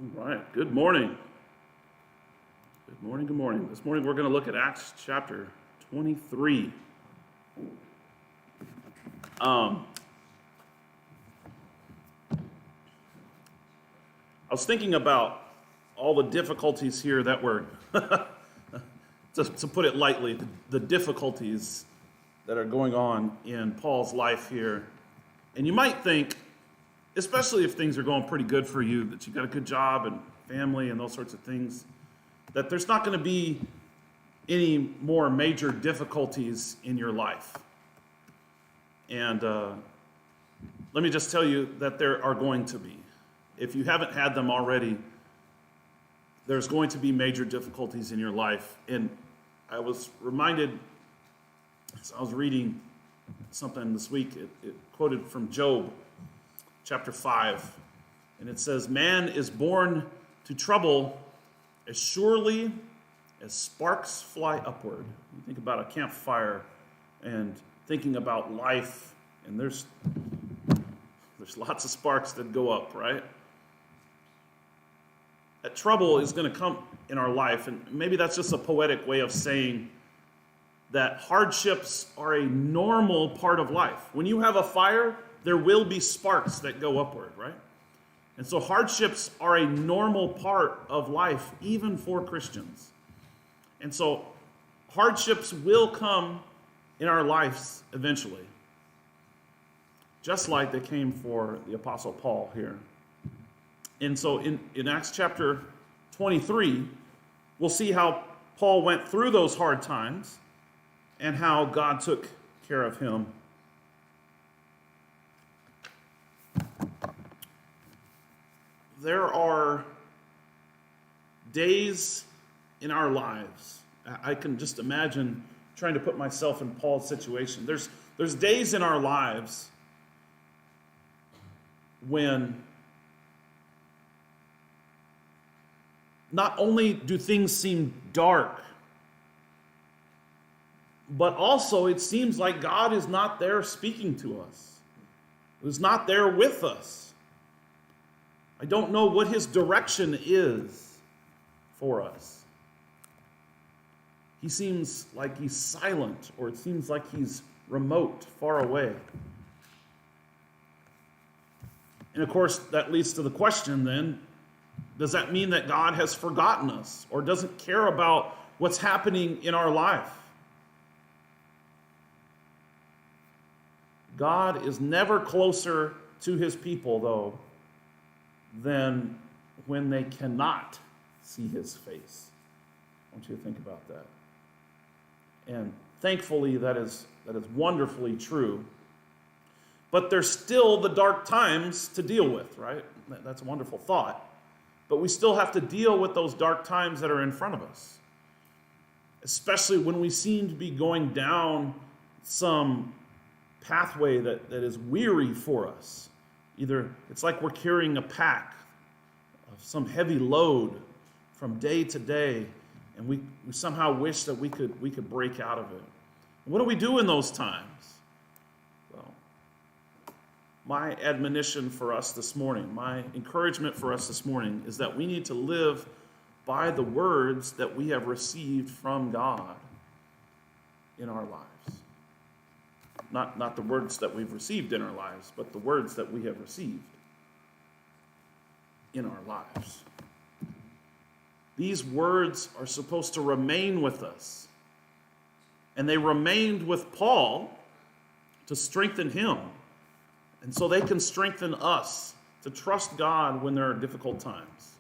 All right, good morning. Good morning, good morning. This morning we're going to look at Acts chapter 23. I was thinking about all the difficulties here that were, to put it lightly, the difficulties that are going on in Paul's life here. And you might think, especially if things are going pretty good for you, that you got a good job and family and those sorts of things, that there's not going to be any more major difficulties in your life. And let me just tell you that there are going to be. If you haven't had them already, there's going to be major difficulties in your life. And I was reminded, as I was reading something this week, it quoted from Job chapter 5, and it says, "Man is born to trouble as surely as sparks fly upward." You think about a campfire and thinking about life, and there's lots of sparks that go up, right? That trouble is going to come in our life, and maybe that's just a poetic way of saying that hardships are a normal part of life. When you have a fire, there will be sparks that go upward, right? And so hardships are a normal part of life, even for Christians. And so hardships will come in our lives eventually, just like they came for the Apostle Paul here. And so in Acts chapter 23, we'll see how Paul went through those hard times and how God took care of him. There are days in our lives. I can just imagine trying to put myself in Paul's situation. There's days in our lives when not only do things seem dark, but also it seems like God is not there speaking to us. He's not there with us. I don't know what his direction is for us. He seems like he's silent, or it seems like he's remote, far away. And of course, that leads to the question then, does that mean that God has forgotten us or doesn't care about what's happening in our life? God is never closer to his people, though, than when they cannot see his face. I want you to think about that. And thankfully, that is wonderfully true. But there's still the dark times to deal with, right? That's a wonderful thought. But we still have to deal with those dark times that are in front of us, especially when we seem to be going down some pathway that is weary for us. Either it's like we're carrying a pack of some heavy load from day to day, and we somehow wish that we could break out of it. And what do we do in those times? Well, my admonition for us this morning, my encouragement for us this morning is that we need to live by the words that we have received from God in our lives. Not the words that we've received in our lives, but the words that we have received in our lives. These words are supposed to remain with us. And they remained with Paul to strengthen him. And so they can strengthen us to trust God when there are difficult times.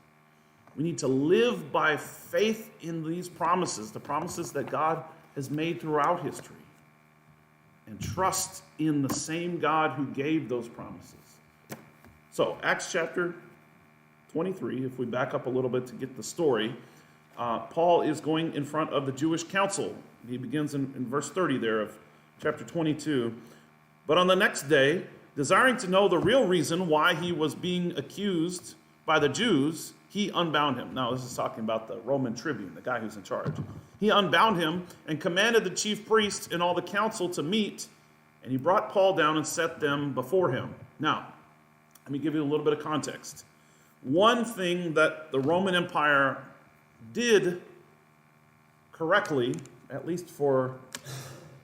We need to live by faith in these promises, the promises that God has made throughout history, and trust in the same God who gave those promises. So, Acts chapter 23, if we back up a little bit to get the story, Paul is going in front of the Jewish council. He begins in verse 30 there of chapter 22. "But on the next day, desiring to know the real reason why he was being accused by the Jews, he unbound him." Now, this is talking about the Roman tribune, the guy who's in charge. "He unbound him and commanded the chief priests and all the council to meet, and he brought Paul down and set them before him." Now, let me give you a little bit of context. one thing that the Roman Empire did correctly, at least for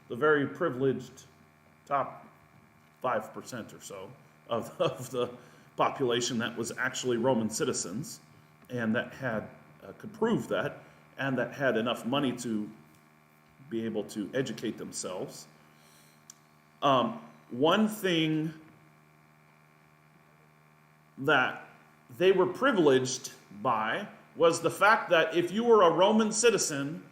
the very privileged top 5% or so of the population that was actually Roman citizens, and that could prove that, and that had enough money to be able to educate themselves. One thing that they were privileged by was the fact that if you were a Roman citizen,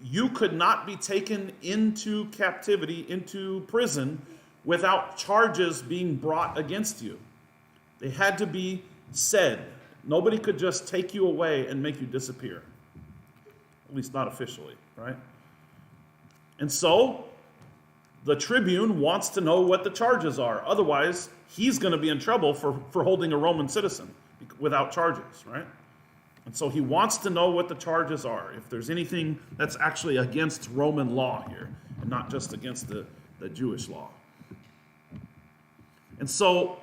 you could not be taken into captivity, into prison, without charges being brought against you. They had to be said. Nobody could just take you away and make you disappear. At least not officially, right? And so, the tribune wants to know what the charges are. Otherwise, he's going to be in trouble for holding a Roman citizen without charges, right? And so he wants to know what the charges are, if there's anything that's actually against Roman law here, and not just against the Jewish law. And so,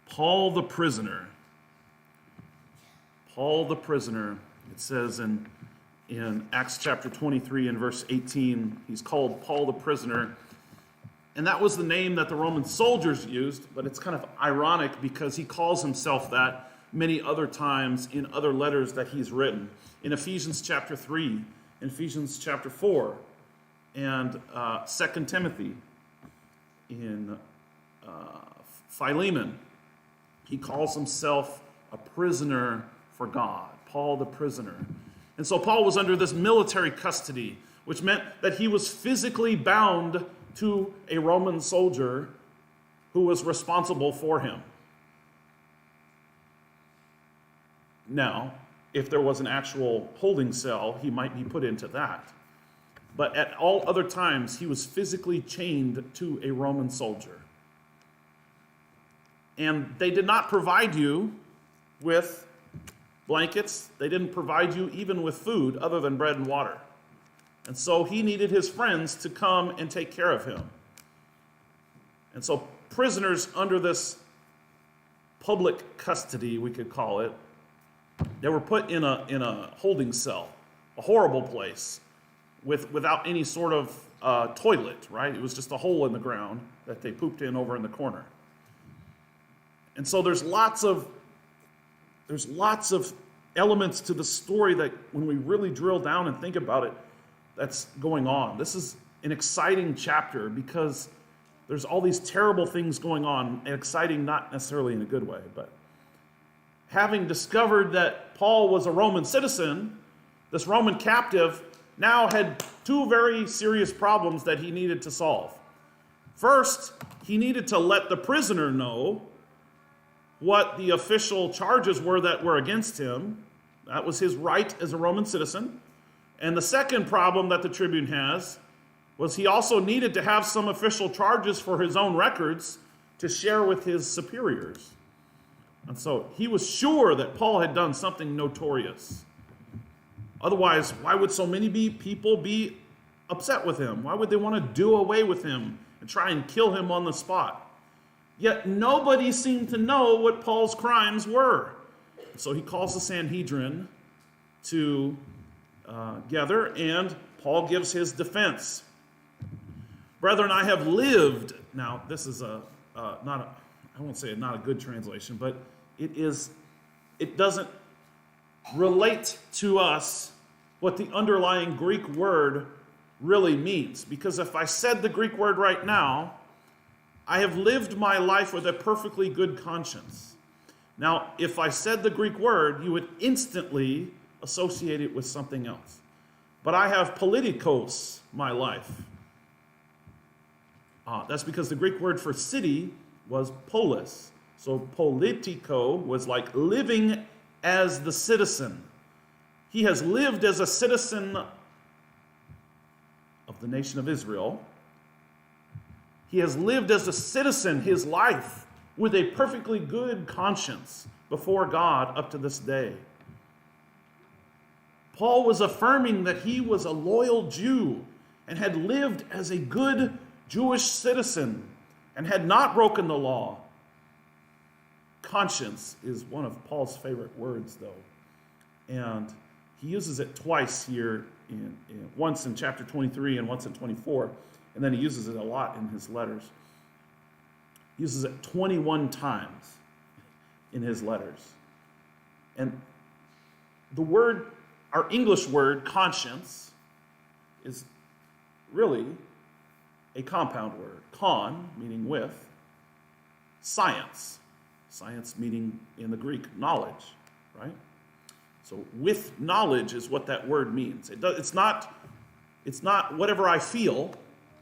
Paul the prisoner, it says in Acts chapter 23 and verse 18, he's called Paul the prisoner. And that was the name that the Roman soldiers used, but it's kind of ironic because he calls himself that many other times in other letters that he's written. In Ephesians chapter 3, in Ephesians chapter 4, and 2 Timothy, in Philemon, he calls himself a prisoner for God, Paul the prisoner. And so Paul was under this military custody, which meant that he was physically bound to a Roman soldier who was responsible for him. Now, if there was an actual holding cell, he might be put into that. But at all other times, he was physically chained to a Roman soldier. And they did not provide you with blankets. They didn't provide you even with food other than bread and water. And so he needed his friends to come and take care of him. And so prisoners under this public custody, we could call it, they were put in a holding cell, a horrible place, without any sort of toilet, right? It was just a hole in the ground that they pooped in over in the corner. And so there's lots of elements to the story that when we really drill down and think about it, that's going on. This is an exciting chapter because there's all these terrible things going on, and exciting not necessarily in a good way, but having discovered that Paul was a Roman citizen, this Roman captive now had two very serious problems that he needed to solve. First, he needed to let the prisoner know what the official charges were that were against him. That was his right as a Roman citizen. And the second problem that the tribune has was he also needed to have some official charges for his own records to share with his superiors. And so he was sure that Paul had done something notorious. Otherwise, why would so many people be upset with him? Why would they want to do away with him and try and kill him on the spot? Yet nobody seemed to know what Paul's crimes were. So he calls the Sanhedrin to gather, and Paul gives his defense. Brethren, I have lived. Now, this is I won't say not a good translation, but it doesn't relate to us what the underlying Greek word really means. Because if I said the Greek word right now, I have lived my life with a perfectly good conscience. Now, if I said the Greek word, you would instantly associate it with something else. But I have politikos my life. That's because the Greek word for city was polis. So politiko was like living as the citizen. He has lived as a citizen of the nation of Israel. He has lived as a citizen his life with a perfectly good conscience before God up to this day. Paul was affirming that he was a loyal Jew and had lived as a good Jewish citizen and had not broken the law. conscience is one of Paul's favorite words, though. And he uses it twice here, once in chapter 23 and once in 24. And then he uses it a lot in his letters. He uses it 21 times in his letters. And the word, our English word, conscience, is really a compound word. Con, meaning with, science. Science meaning, in the Greek, knowledge, right? So with knowledge is what that word means. It's not whatever I feel.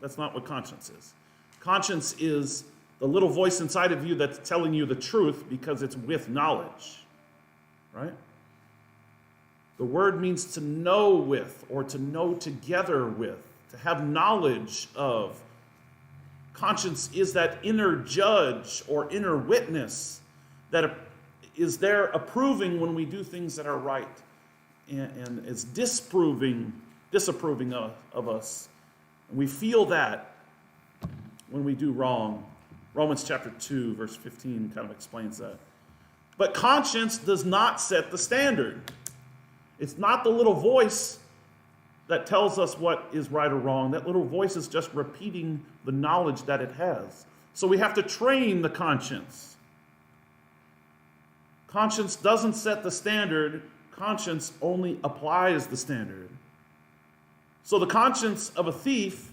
That's not what conscience is. Conscience is the little voice inside of you that's telling you the truth because it's with knowledge, right? The word means to know with, or to know together with, to have knowledge of. Conscience is that inner judge or inner witness that is there approving when we do things that are right, and is disapproving of us. And we feel that when we do wrong. Romans chapter 2, verse 15 kind of explains that. But conscience does not set the standard. It's not the little voice that tells us what is right or wrong. That little voice is just repeating the knowledge that it has. So we have to train the conscience. Conscience doesn't set the standard. Conscience only applies the standard. So the conscience of a thief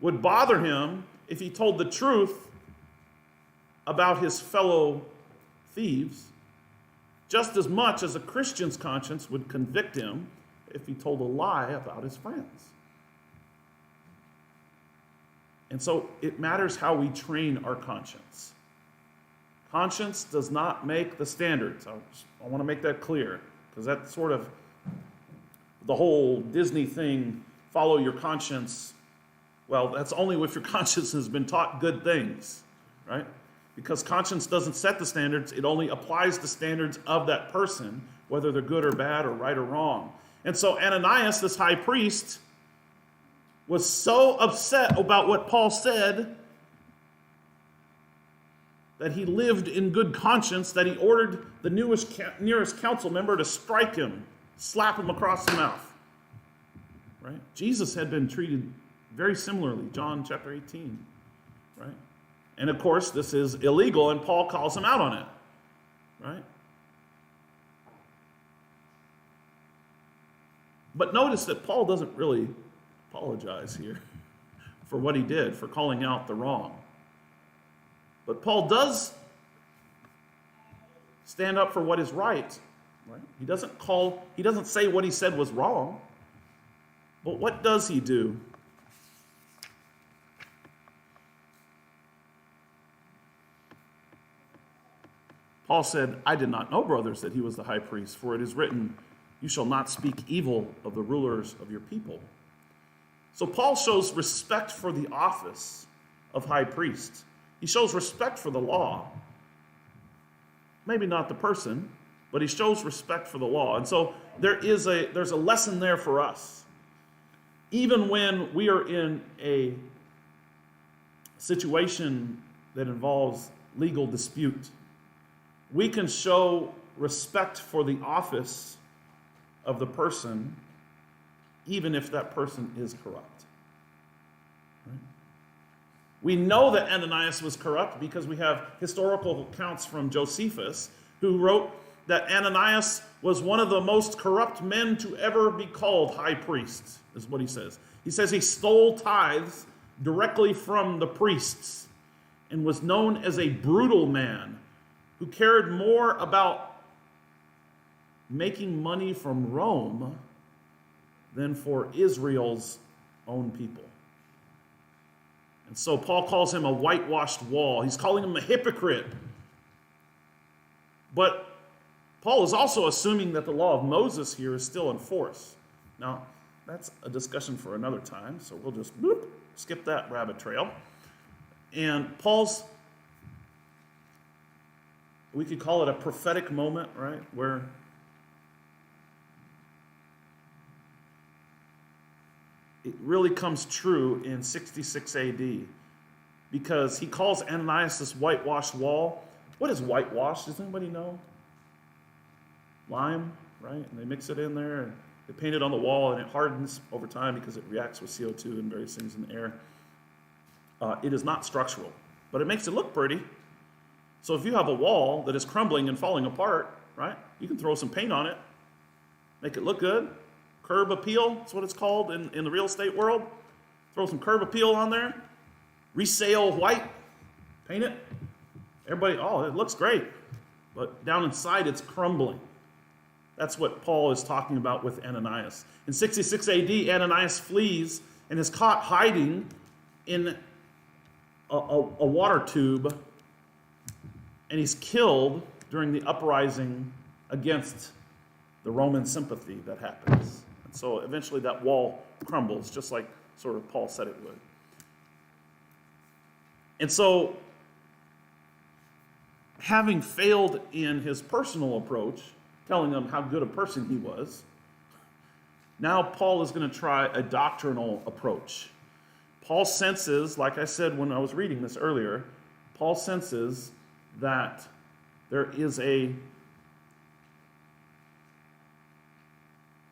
would bother him if he told the truth about his fellow thieves, just as much as a Christian's conscience would convict him if he told a lie about his friends. And so it matters how we train our conscience. Conscience does not make the standards. I want to make that clear, because that's sort of the whole Disney thing, follow your conscience. Well, that's only if your conscience has been taught good things, right? Because conscience doesn't set the standards, it only applies the standards of that person, whether they're good or bad or right or wrong. And so Ananias, this high priest, was so upset about what Paul said that he lived in good conscience that he ordered the nearest council member to strike him, slap him across the mouth. Right? Jesus had been treated very similarly, John chapter 18. Right? And of course, this is illegal, and Paul calls him out on it. Right? But notice that Paul doesn't really apologize here for what he did, for calling out the wrong. But Paul does stand up for what is right. Right? He doesn't say what he said was wrong. But what does he do? Paul said, I did not know, brothers, that he was the high priest, for it is written, you shall not speak evil of the rulers of your people. So Paul shows respect for the office of high priest. He shows respect for the law. Maybe not the person, but he shows respect for the law. And so there's a lesson there for us. Even when we are in a situation that involves legal dispute, we can show respect for the office of the person, even if that person is corrupt. Right? We know that Ananias was corrupt because we have historical accounts from Josephus, who wrote that Ananias was one of the most corrupt men to ever be called high priest, is what he says. He says he stole tithes directly from the priests and was known as a brutal man who cared more about making money from Rome than for Israel's own people. And so Paul calls him a whitewashed wall. He's calling him a hypocrite. But Paul is also assuming that the law of Moses here is still in force. Now, that's a discussion for another time, so we'll just skip that rabbit trail. And Paul's, we could call it a prophetic moment, right? Where it really comes true in 66 AD, because he calls Ananias this whitewashed wall, What is whitewash? Does anybody know? Lime, right? And they mix it in there, and they paint it on the wall, and it hardens over time because it reacts with CO2 and various things in the air. It is not structural, but it makes it look pretty. So if you have a wall that is crumbling and falling apart, right, you can throw some paint on it, make it look good. Curb appeal, that's what it's called in the real estate world. Throw some curb appeal on there, resale white, paint it. Everybody, oh, it looks great. But down inside, it's crumbling. That's what Paul is talking about with Ananias. In 66 AD, Ananias flees and is caught hiding in a water tube, and he's killed during the uprising against the Roman sympathy that happens. And so eventually that wall crumbles, just like sort of Paul said it would. And so, having failed in his personal approach, telling them how good a person he was, now Paul is going to try a doctrinal approach. Paul senses, like I said when I was reading this earlier, Paul senses that there is a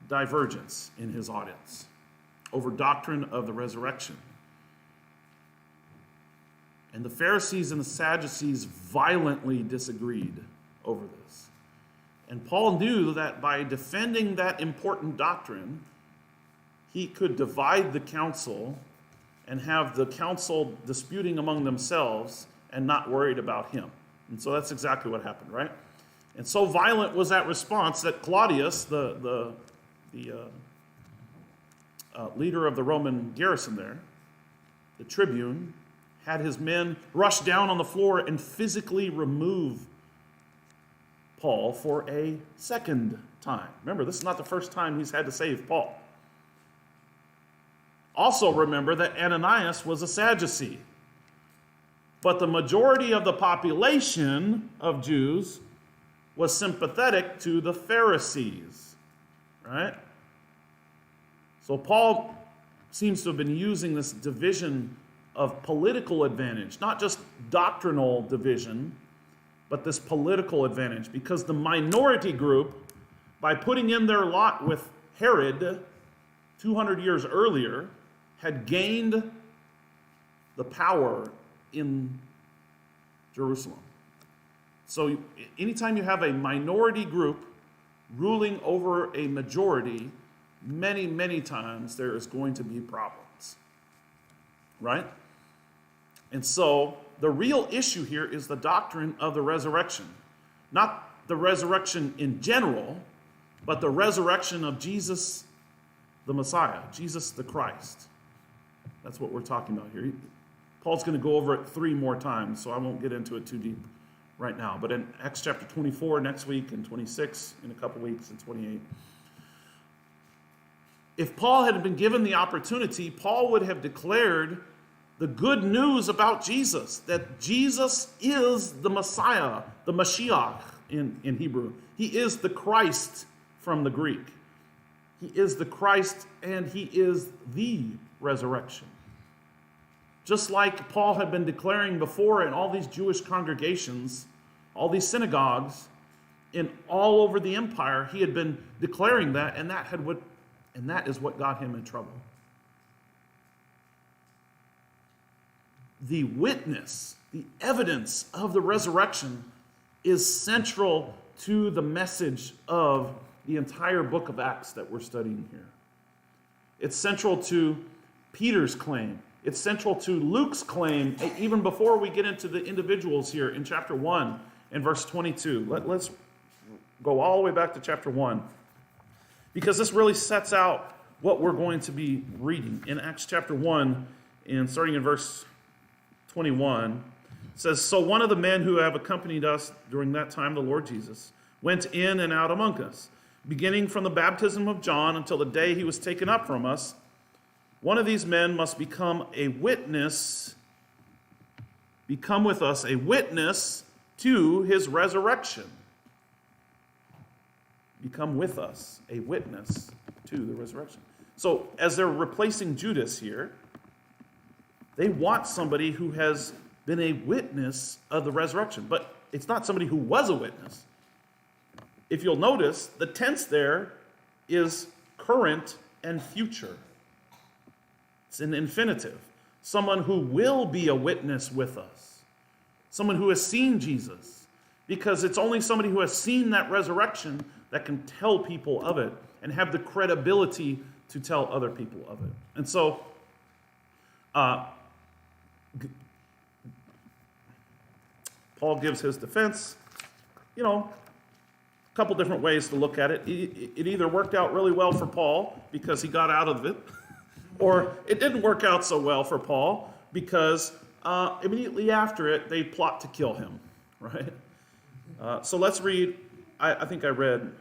divergence in his audience over doctrine of the resurrection. And the Pharisees and the Sadducees violently disagreed over this. And Paul knew that by defending that important doctrine, he could divide the council and have the council disputing among themselves and not worried about him. And so that's exactly what happened, right? And so violent was that response that Claudius, the leader of the Roman garrison there, the tribune, had his men rush down on the floor and physically remove Paul for a second time. Remember, this is not the first time he's had to save Paul. Also remember that Ananias was a Sadducee. But the majority of the population of Jews was sympathetic to the Pharisees, right? So Paul seems to have been using this division of political advantage, not just doctrinal division, but this political advantage, because the minority group, by putting in their lot with Herod 200 years earlier, had gained the power in Jerusalem. So anytime you have a minority group ruling over a majority, many, many times there is going to be problems, right? And so the real issue here is the doctrine of the resurrection. Not the resurrection in general, but the resurrection of Jesus the Messiah, Jesus the Christ. That's what we're talking about here. Paul's going to go over it 3 more times, so I won't get into it too deep right now. But in Acts chapter 24 next week, and 26 in a couple weeks, and 28. If Paul had been given the opportunity, Paul would have declared the good news about Jesus, that Jesus is the Messiah, the Mashiach in Hebrew. He is the Christ from the Greek. He is the Christ, and he is the resurrection. Just like Paul had been declaring before in all these Jewish congregations, all these synagogues, in all over the empire, he had been declaring that, and that is what got him in trouble. The witness, the evidence of the resurrection is central to the message of the entire book of Acts that we're studying here. It's central to Peter's claim. It's central to Luke's claim, even before we get into the individuals here in chapter 1 and verse 22. Let's go all the way back to chapter 1, because this really sets out what we're going to be reading. In Acts chapter 1, and starting in verse 21, it says, "So one of the men who have accompanied us during that time, the Lord Jesus, went in and out among us, beginning from the baptism of John until the day he was taken up from us. One of these men must become with us a witness to his resurrection." Become with us a witness to the resurrection. So as they're replacing Judas here, they want somebody who has been a witness of the resurrection. But it's not somebody who was a witness. If you'll notice, the tense there is current and future. It's an infinitive. Someone who will be a witness with us. Someone who has seen Jesus. Because it's only somebody who has seen that resurrection that can tell people of it and have the credibility to tell other people of it. And so, Paul gives his defense, a couple different ways to look at it. It either worked out really well for Paul because he got out of it, or it didn't work out so well for Paul because immediately after it, they plot to kill him, right? So let's read, I think I read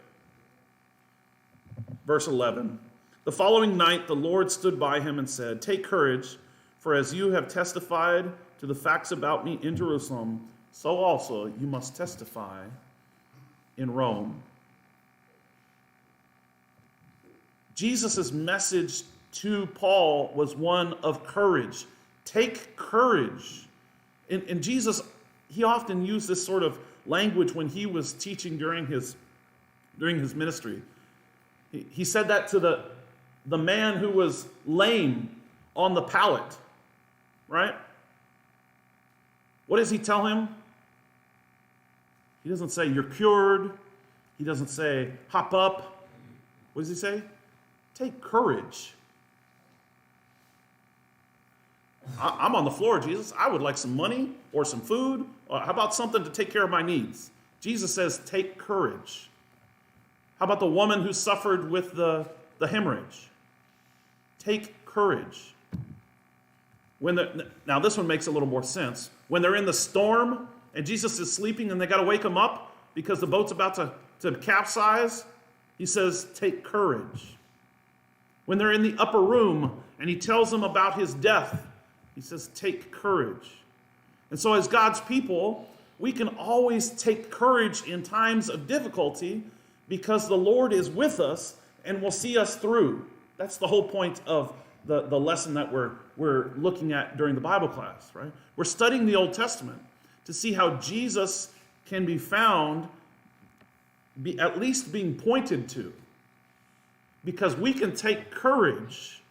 verse 11. The following night, the Lord stood by him and said, "Take courage, for as you have testified to the facts about me in Jerusalem, so also you must testify in Rome." Jesus' message to Paul was one of courage. Take courage. And Jesus, he often used this sort of language when he was teaching during his ministry. He said that to the man who was lame on the pallet, right? What does he tell him? He doesn't say, "You're cured." He doesn't say, "Hop up." What does he say? Take courage. I'm on the floor, Jesus. I would like some money or some food. Or how about something to take care of my needs? Jesus says, take courage. How about the woman who suffered with the hemorrhage? Take courage. Now, this one makes a little more sense. When they're in the storm and Jesus is sleeping and they got to wake him up because the boat's about to capsize, he says, take courage. When they're in the upper room and he tells them about his death, he says, take courage. And so as God's people, we can always take courage in times of difficulty because the Lord is with us and will see us through. That's the whole point of the lesson that we're looking at during the Bible class, right? We're studying the Old Testament to see how Jesus can be found, at least being pointed to, because we can take courage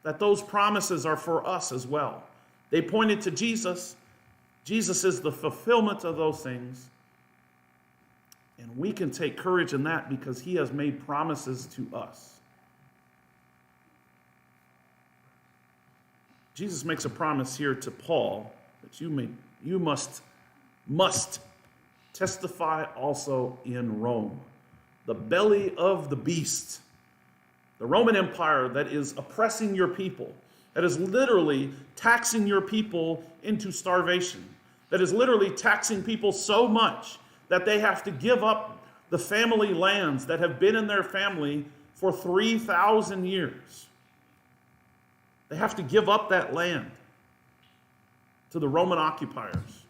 that those promises are for us as well. They pointed to Jesus. Jesus is the fulfillment of those things. And we can take courage in that because he has made promises to us. Jesus makes a promise here to Paul that you must testify also in Rome, the belly of the beast, the Roman Empire that is oppressing your people, that is literally taxing your people into starvation, that is literally taxing people so much that they have to give up the family lands that have been in their family for 3,000 years. They have to give up that land to the Roman occupiers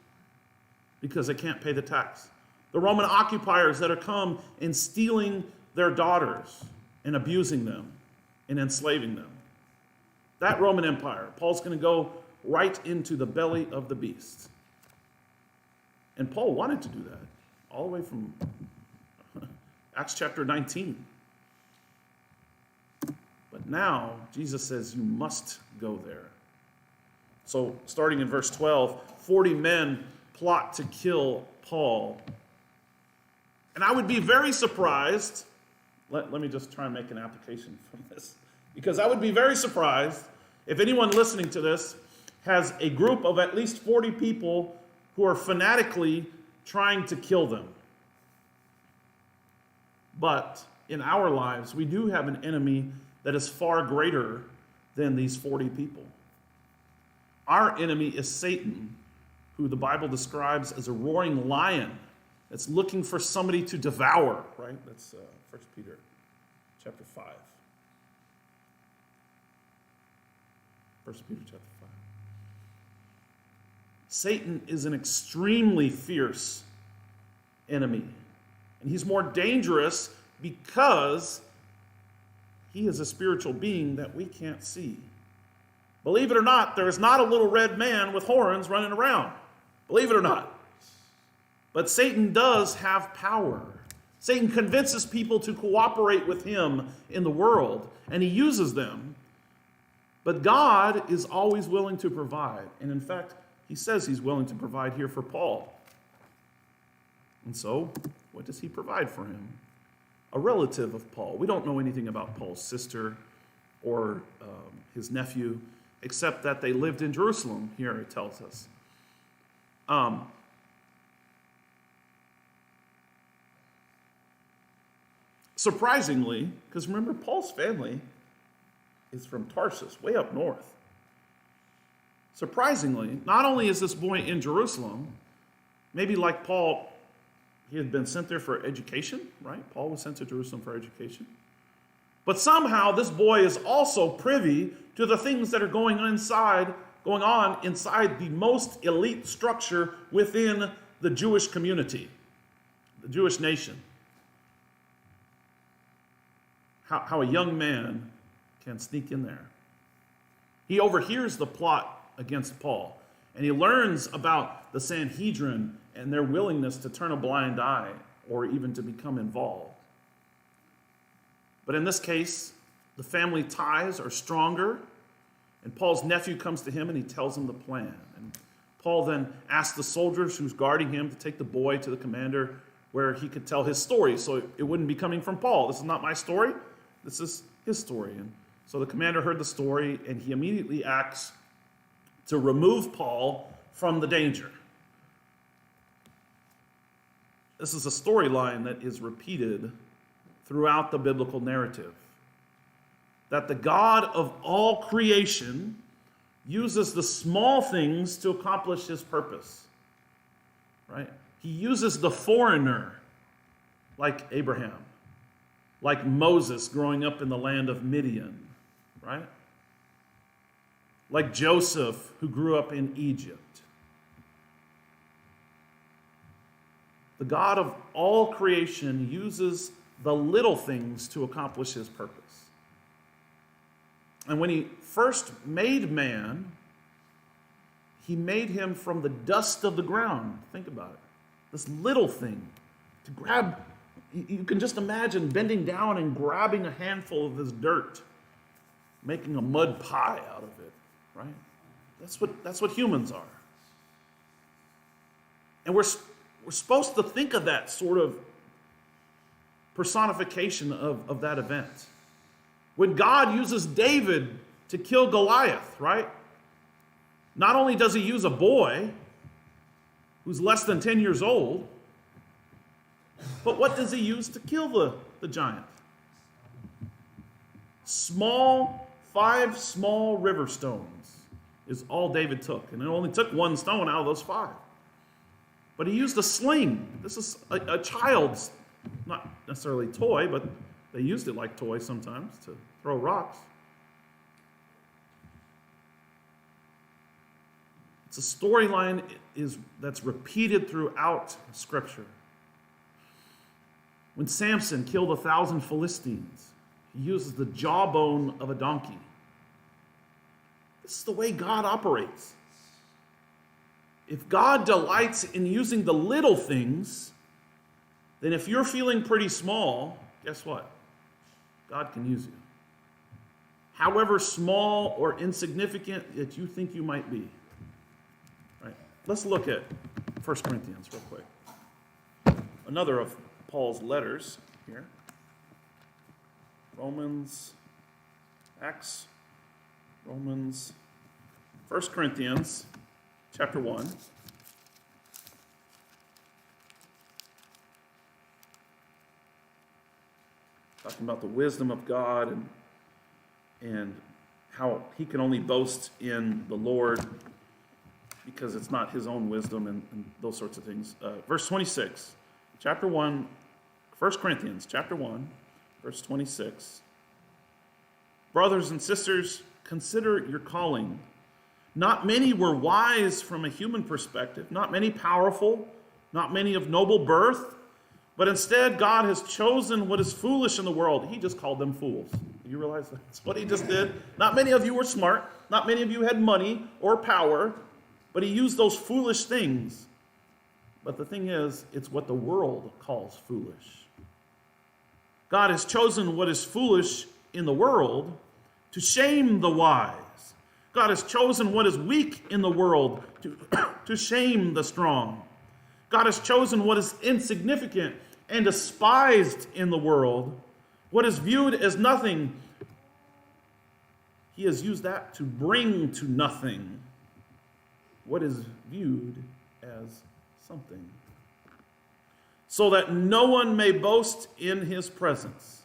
because they can't pay the tax. The Roman occupiers that are come and stealing their daughters and abusing them and enslaving them. That Roman Empire, Paul's going to go right into the belly of the beast. And Paul wanted to do that all the way from Acts chapter 19. But now Jesus says you must go there. So starting in verse 12, 40 men plot to kill Paul. And I would be very surprised. Let me just try and make an application from this. Because I would be very surprised if anyone listening to this has a group of at least 40 people who are fanatically trying to kill them. But in our lives, we do have an enemy that is far greater than these 40 people. Our enemy is Satan, who the Bible describes as a roaring lion that's looking for somebody to devour, right? That's 1 Peter chapter 5. 1 Peter chapter 5. Satan is an extremely fierce enemy. And he's more dangerous because he is a spiritual being that we can't see. Believe it or not, there is not a little red man with horns running around. Believe it or not. But Satan does have power. Satan convinces people to cooperate with him in the world, and he uses them. But God is always willing to provide. And in fact, he says he's willing to provide here for Paul. And so, what does he provide for him? A relative of Paul. We don't know anything about Paul's sister or his nephew, except that they lived in Jerusalem, here it tells us. Surprisingly, because remember, Paul's family is from Tarsus, way up north. Surprisingly, not only is this boy in Jerusalem, maybe like Paul, he had been sent there for education, right? Paul was sent to Jerusalem for education. But somehow this boy is also privy to the things that are going on inside the most elite structure within the Jewish community, the Jewish nation. How a young man can sneak in there. He overhears the plot against Paul, and he learns about the Sanhedrin and their willingness to turn a blind eye or even to become involved. But in this case, the family ties are stronger, and Paul's nephew comes to him and he tells him the plan. And Paul then asks the soldiers who's guarding him to take the boy to the commander where he could tell his story, so it wouldn't be coming from Paul. This is not my story, this is his story. And so the commander heard the story, and he immediately acts to remove Paul from the danger. This is a storyline that is repeated throughout the biblical narrative. That the God of all creation uses the small things to accomplish his purpose. Right? He uses the foreigner, like Abraham, like Moses growing up in the land of Midian, right? Like Joseph, who grew up in Egypt. The God of all creation uses the little things to accomplish his purpose. And when he first made man, he made him from the dust of the ground. Think about it. This little thing to grab. You can just imagine bending down and grabbing a handful of this dirt, making a mud pie out of it, right? That's what humans are. And we're supposed to think of that sort of personification of that event. When God uses David to kill Goliath, right? Not only does he use a boy who's less than 10 years old, but what does he use to kill the giant? 5 small river stones is all David took. And it only took 1 stone out of those 5. But he used a sling. This is a child's, not necessarily toy, but they used it like toys sometimes to throw rocks. It's a storyline that's repeated throughout Scripture. When Samson killed 1,000 Philistines, he uses the jawbone of a donkey. This is the way God operates. If God delights in using the little things, then if you're feeling pretty small, guess what? God can use you. However small or insignificant that you think you might be. Right? Let's look at 1 Corinthians real quick. Another of Paul's letters here. Romans, 1 Corinthians chapter 1. Talking about the wisdom of God and how he can only boast in the Lord because it's not his own wisdom and those sorts of things. Verse 26, chapter 1, 1 Corinthians chapter 1, verse 26. Brothers and sisters, consider your calling. Not many were wise from a human perspective, not many powerful, not many of noble birth, But instead, God has chosen what is foolish in the world. He just called them fools. You realize that's what he just did? Not many of you were smart. Not many of you had money or power. But he used those foolish things. But the thing is, it's what the world calls foolish. God has chosen what is foolish in the world to shame the wise. God has chosen what is weak in the world to shame the strong. God has chosen what is insignificant and despised in the world, what is viewed as nothing. He has used that to bring to nothing what is viewed as something, so that no one may boast in his presence.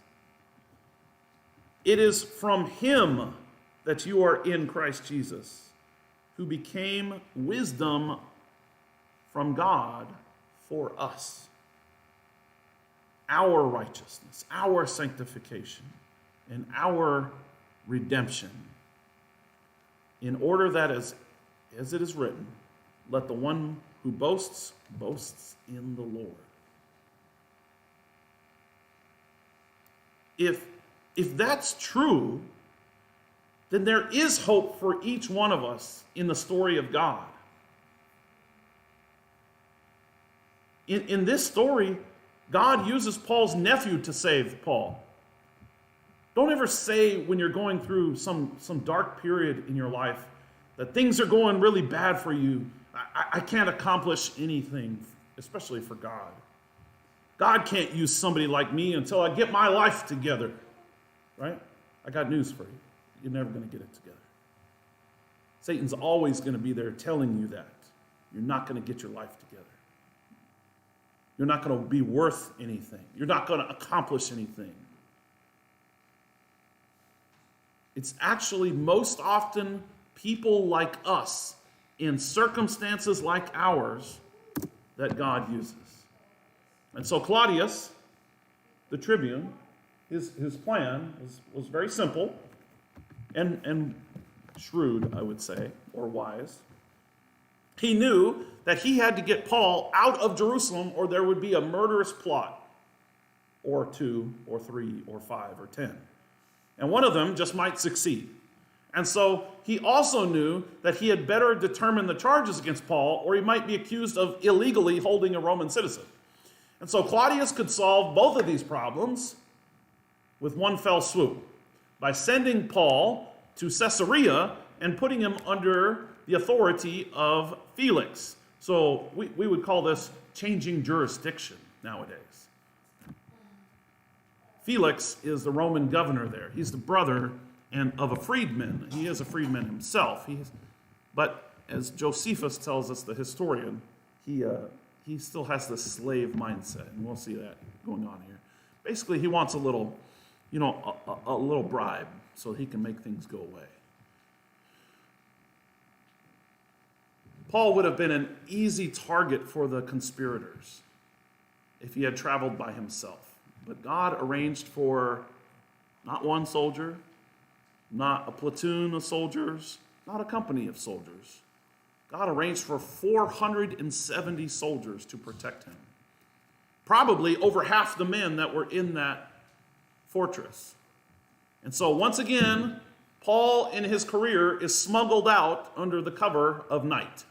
It is from him that you are in Christ Jesus, who became wisdom from God for us, our righteousness, our sanctification, and our redemption, in order that as it is written, let the one who boasts in the Lord. If that's true, then there is hope for each one of us in the story of God. In this story, God uses Paul's nephew to save Paul. Don't ever say when you're going through some dark period in your life that things are going really bad for you. I can't accomplish anything, especially for God. God can't use somebody like me until I get my life together, right? I got news for you. You're never going to get it together. Satan's always going to be there telling you that. You're not going to get your life together. You're not going to be worth anything. You're not going to accomplish anything. It's actually most often people like us in circumstances like ours that God uses. And so Claudius, the tribune, his plan was very simple and shrewd, I would say, or wise. He knew that he had to get Paul out of Jerusalem or there would be a murderous plot, or 2 or 3 or 5 or 10. And one of them just might succeed. And so he also knew that he had better determine the charges against Paul, or he might be accused of illegally holding a Roman citizen. And so Claudius could solve both of these problems with one fell swoop by sending Paul to Caesarea and putting him under the authority of Felix. So we would call this changing jurisdiction nowadays. Felix is the Roman governor there. He's the brother of a freedman. He is a freedman himself. But as Josephus tells us, the historian, he still has this slave mindset, and we'll see that going on here. Basically, he wants a little bribe so he can make things go away. Paul would have been an easy target for the conspirators if he had traveled by himself. But God arranged for not one soldier, not a platoon of soldiers, not a company of soldiers. God arranged for 470 soldiers to protect him. Probably over half the men that were in that fortress. And so once again, Paul in his career is smuggled out under the cover of night.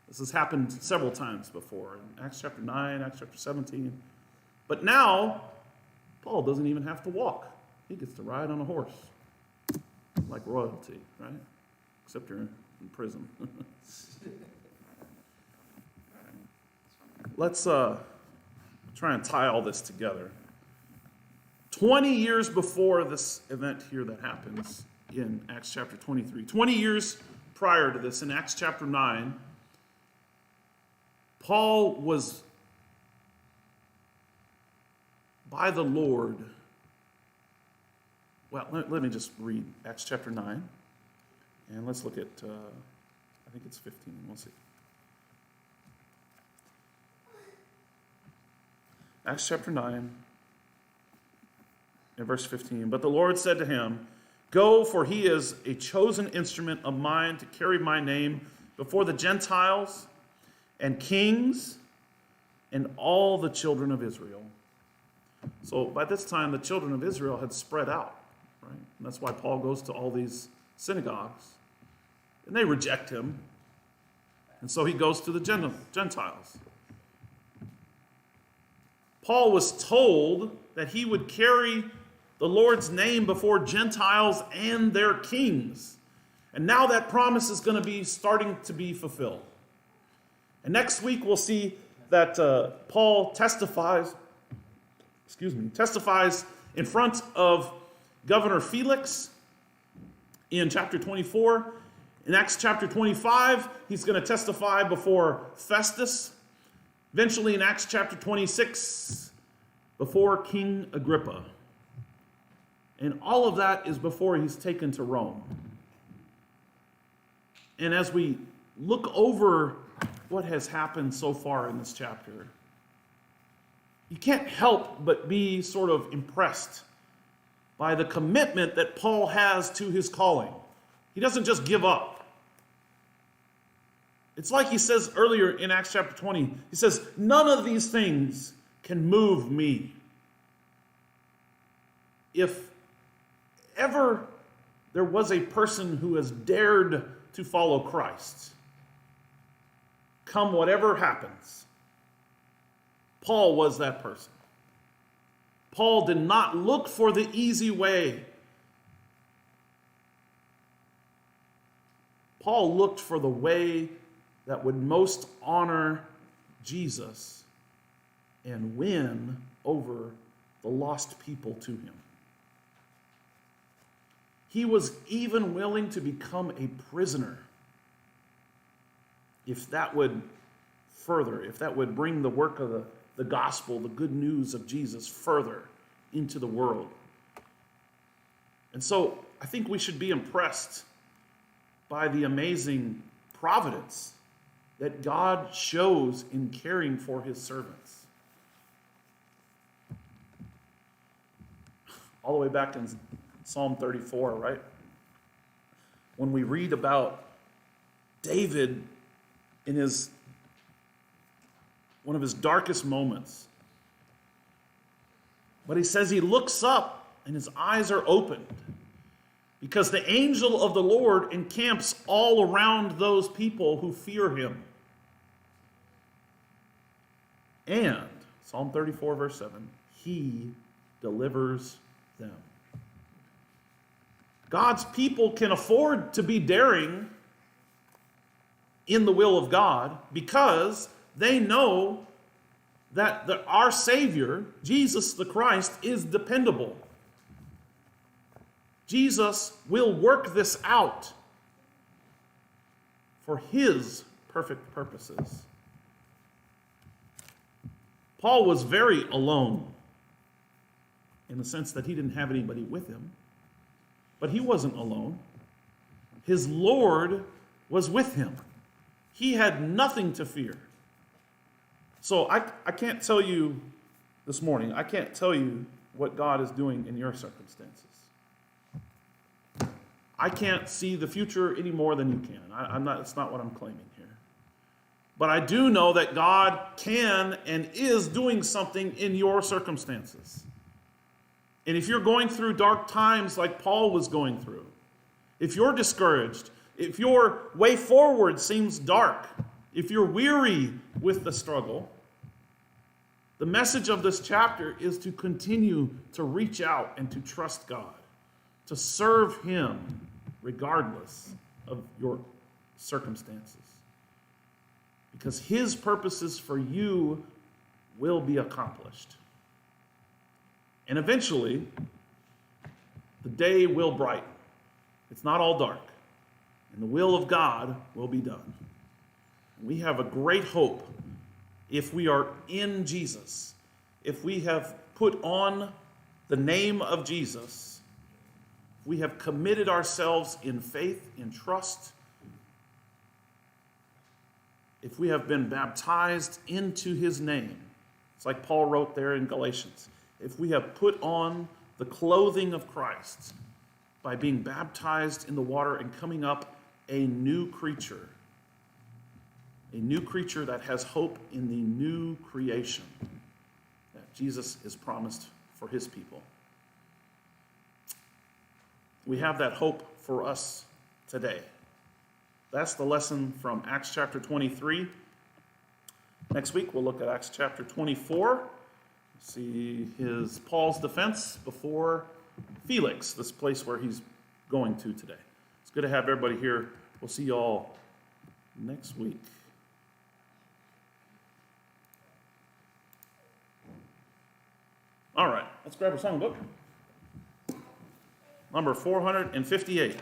This has happened several times before in Acts chapter 9, Acts chapter 17. But now, Paul doesn't even have to walk. He gets to ride on a horse, like royalty, right? Except you're in prison. Let's try and tie all this together. 20 years before this event here that happens in Acts chapter 23, 20 years prior to this, in Acts chapter 9, Paul was by the Lord. Well, let me just read Acts chapter 9. And let's look at, I think it's 15. We'll see. Acts chapter 9 and verse 15. But the Lord said to him, "Go, for he is a chosen instrument of mine to carry my name before the Gentiles and kings, and all the children of Israel. So by this time, the children of Israel had spread out, right? And that's why Paul goes to all these synagogues, and they reject him. And so he goes to the Gentiles. Paul was told that he would carry the Lord's name before Gentiles and their kings. And now that promise is going to be starting to be fulfilled. And next week we'll see that Paul testifies in front of Governor Felix in chapter 24. In Acts chapter 25, he's going to testify before Festus. Eventually in Acts chapter 26, before King Agrippa. And all of that is before he's taken to Rome. And as we look over what has happened so far in this chapter, you can't help but be sort of impressed by the commitment that Paul has to his calling. He doesn't just give up. It's like he says earlier in Acts chapter 20, he says, none of these things can move me. If ever there was a person who has dared to follow Christ, come whatever happens, Paul was that person. Paul did not look for the easy way. Paul looked for the way that would most honor Jesus and win over the lost people to him. He was even willing to become a prisoner if that would bring the work of the gospel, the good news of Jesus, further into the world. And so I think we should be impressed by the amazing providence that God shows in caring for his servants. All the way back in Psalm 34, right? When we read about David in one of his darkest moments. But he says he looks up and his eyes are opened because the angel of the Lord encamps all around those people who fear him. And, Psalm 34, verse 7, he delivers them. God's people can afford to be daring in the will of God because they know that our Savior, Jesus the Christ, is dependable. Jesus will work this out for his perfect purposes. Paul was very alone in the sense that he didn't have anybody with him, but he wasn't alone. His Lord was with him. He had nothing to fear. So I can't tell you this morning, I can't tell you what God is doing in your circumstances. I can't see the future any more than you can. It's not what I'm claiming here. But I do know that God can and is doing something in your circumstances. And if you're going through dark times like Paul was going through, if you're discouraged, if your way forward seems dark, if you're weary with the struggle, the message of this chapter is to continue to reach out and to trust God, to serve him regardless of your circumstances. Because his purposes for you will be accomplished. And eventually, the day will brighten. It's not all dark. And the will of God will be done. We have a great hope if we are in Jesus. If we have put on the name of Jesus, we have committed ourselves in faith, in trust. If we have been baptized into his name, it's like Paul wrote there in Galatians. If we have put on the clothing of Christ by being baptized in the water and coming up a new creature, a new creature that has hope in the new creation that Jesus is promised for his people. We have that hope for us today. That's the lesson from Acts chapter 23. Next week, we'll look at Acts chapter 24. See Paul's defense before Felix, this place where he's going to today. It's good to have everybody here. We'll see you all next week. All right, let's grab our songbook. Number 458.